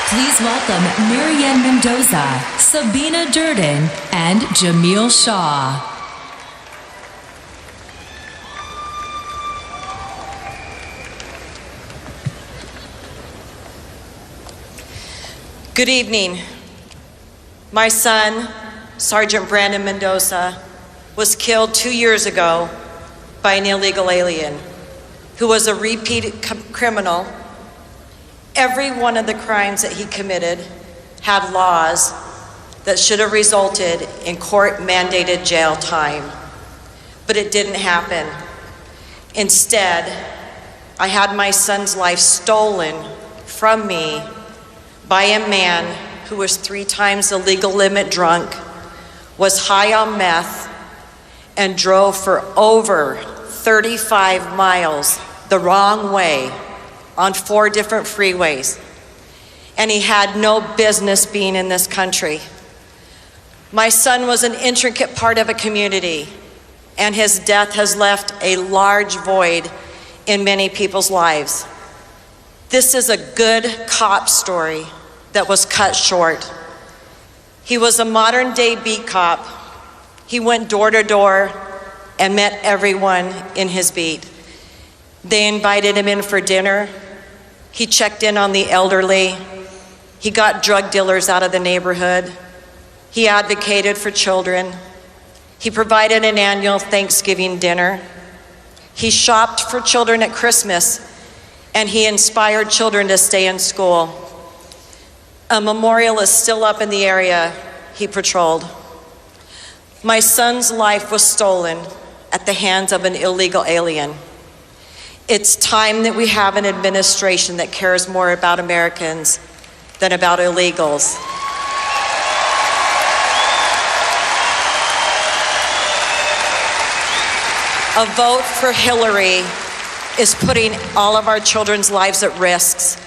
Please welcome Marianne Mendoza, Sabine Durden, and Jamiel Shaw. Good evening. My son, Sergeant Brandon Mendoza, was killed 2 years ago by an illegal alien who was a repeat criminal. Every one of the crimes that he committed had laws that should have resulted in court-mandated jail time, but it didn't happen. Instead, I had my son's life stolen from me by a man who was 3 times the legal limit drunk, was high on meth, and drove for over 35 miles the wrong way on 4 different freeways. And he had no business being in this country. My son was an intricate part of a community, and his death has left a large void in many people's lives. This is a good cop story that was cut short. He was a modern day beat cop. He went door to door and met everyone in his beat. They invited him in for dinner. He checked in on the elderly. He got drug dealers out of the neighborhood. He advocated for children. He provided an annual Thanksgiving dinner. He shopped for children at Christmas, and he inspired children to stay in school. A memorial is still up in the area he patrolled. My son's life was stolen at the hands of an illegal alien. It's time that we have an administration that cares more about Americans than about illegals. A vote for Hillary is putting all of our children's lives at risk.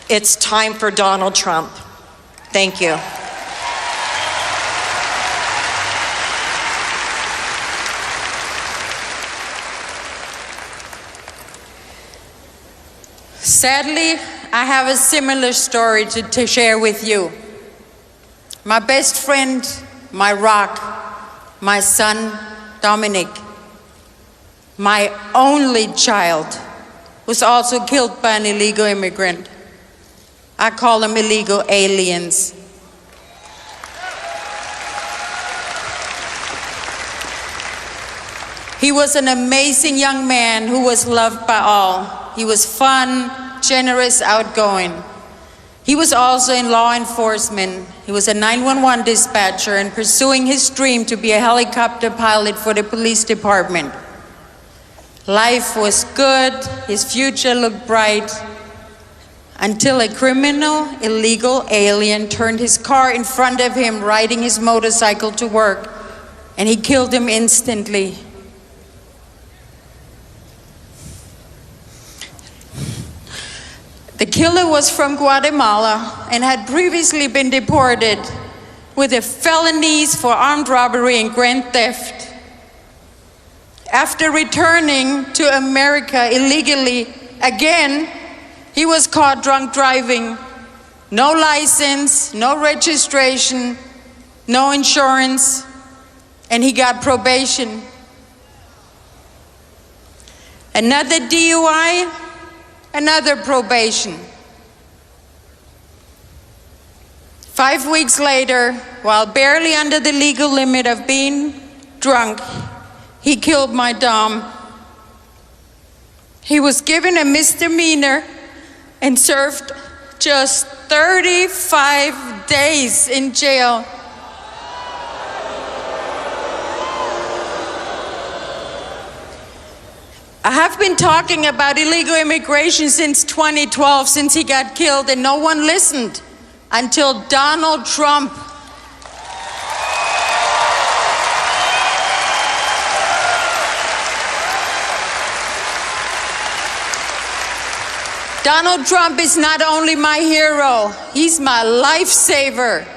It's time for Donald Trump. Thank you. Sadly, I have a similar story to share with you. My best friend, my rock, my son, Dominic, my only child, was also killed by an illegal immigrant. I call them illegal aliens. He was an amazing young man who was loved by all. He was fun, generous, outgoing. He was also in law enforcement. He was a 911 dispatcher and pursuing his dream to be a helicopter pilot for the police department. Life was good, his future looked bright, until a criminal, illegal alien turned his car in front of him riding his motorcycle to work, and he killed him instantly. The killer was from Guatemala and had previously been deported with felonies for armed robbery and grand theft. After returning to America illegally again, he was caught drunk driving. No license, no registration, no insurance, and he got probation. Another DUI, another probation. 5 weeks later, while barely under the legal limit of being drunk, he killed my Dom. He was given a misdemeanor and served just 35 days in jail. I have been talking about illegal immigration since 2012, since he got killed, and no one listened until Donald Trump. Donald Trump is not only my hero, he's my lifesaver.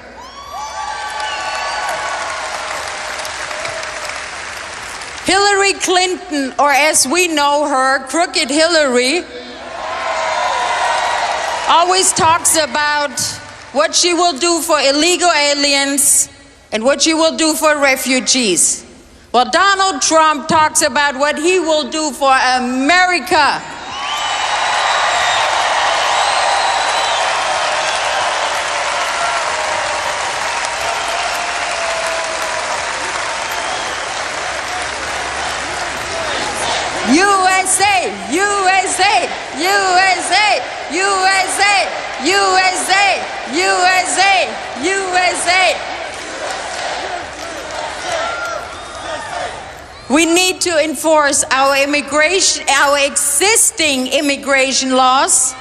Hillary Clinton, or as we know her, Crooked Hillary, always talks about what she will do for illegal aliens and what she will do for refugees. Well, Donald Trump talks about what he will do for America. USA, USA, USA, USA, USA, USA, USA. We need to enforce our existing immigration laws.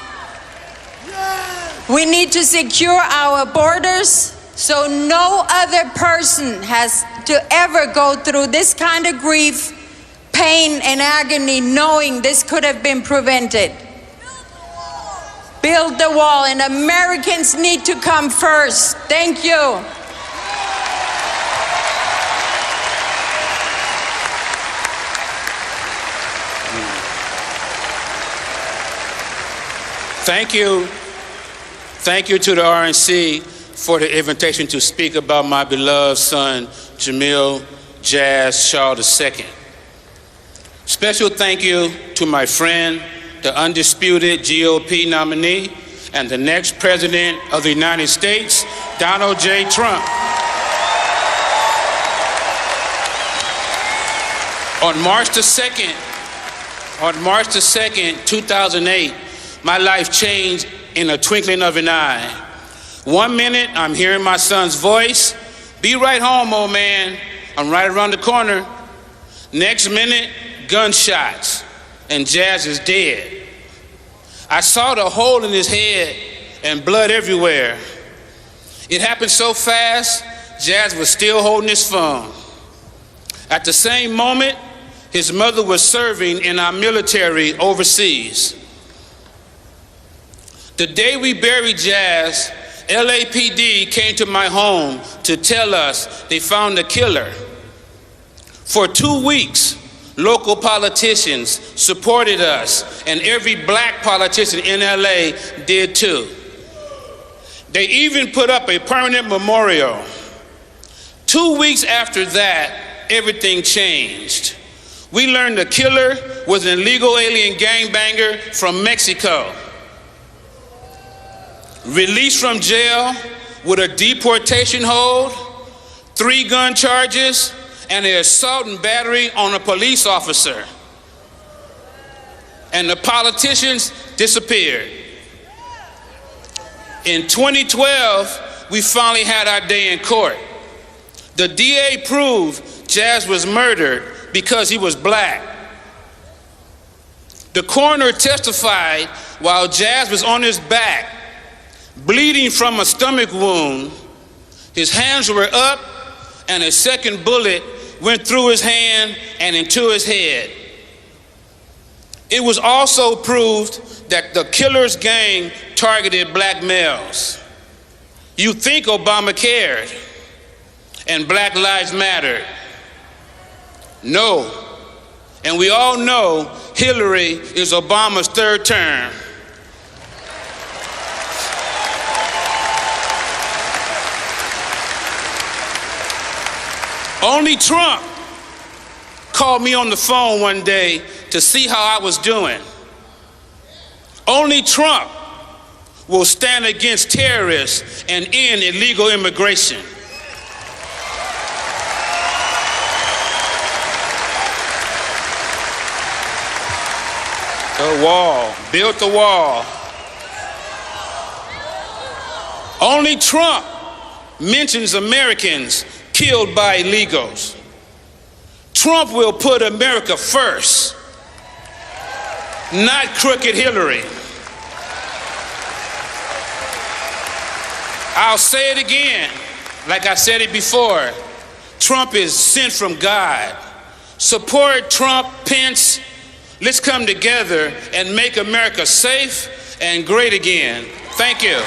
We need to secure our borders so no other person has to ever go through this kind of grief, pain, and agony knowing this could have been prevented. Build the wall, and Americans need to come first. Thank you. Thank you. Thank you to the RNC for the invitation to speak about my beloved son, Jamiel Jazz Shaw II. Special thank you to my friend, the undisputed GOP nominee and the next president of the United States, Donald J. Trump. On March the 2nd, 2008, my life changed in a twinkling of an eye. 1 minute, I'm hearing my son's voice. Be right home, old man. I'm right around the corner. Next minute, gunshots, and Jazz is dead. I saw the hole in his head and blood everywhere. It happened so fast, Jazz was still holding his phone. At the same moment, his mother was serving in our military overseas. The day we buried Jazz, LAPD came to my home to tell us they found the killer. For 2 weeks, local politicians supported us, and every black politician in LA did too. They even put up a permanent memorial. 2 weeks after that, everything changed. We learned the killer was an illegal alien gangbanger from Mexico. Released from jail with a deportation hold, 3 gun charges, and an assault and battery on a police officer. And the politicians disappeared. In 2012, we finally had our day in court. The DA proved Jazz was murdered because he was black. The coroner testified while Jazz was on his back, bleeding from a stomach wound. His hands were up, and a second bullet went through his hand and into his head. It was also proved that the killer's gang targeted black males. You think Obama cared and Black Lives Mattered. No, and we all know Hillary is Obama's 3rd term. Only Trump called me on the phone one day to see how I was doing. Only Trump will stand against terrorists and end illegal immigration. The wall, built the wall. Only Trump mentions Americans killed by illegals. Trump will put America first, not crooked Hillary. I'll say it again, like I said it before. Trump is sent from God. Support Trump, Pence. Let's come together and make America safe and great again. Thank you.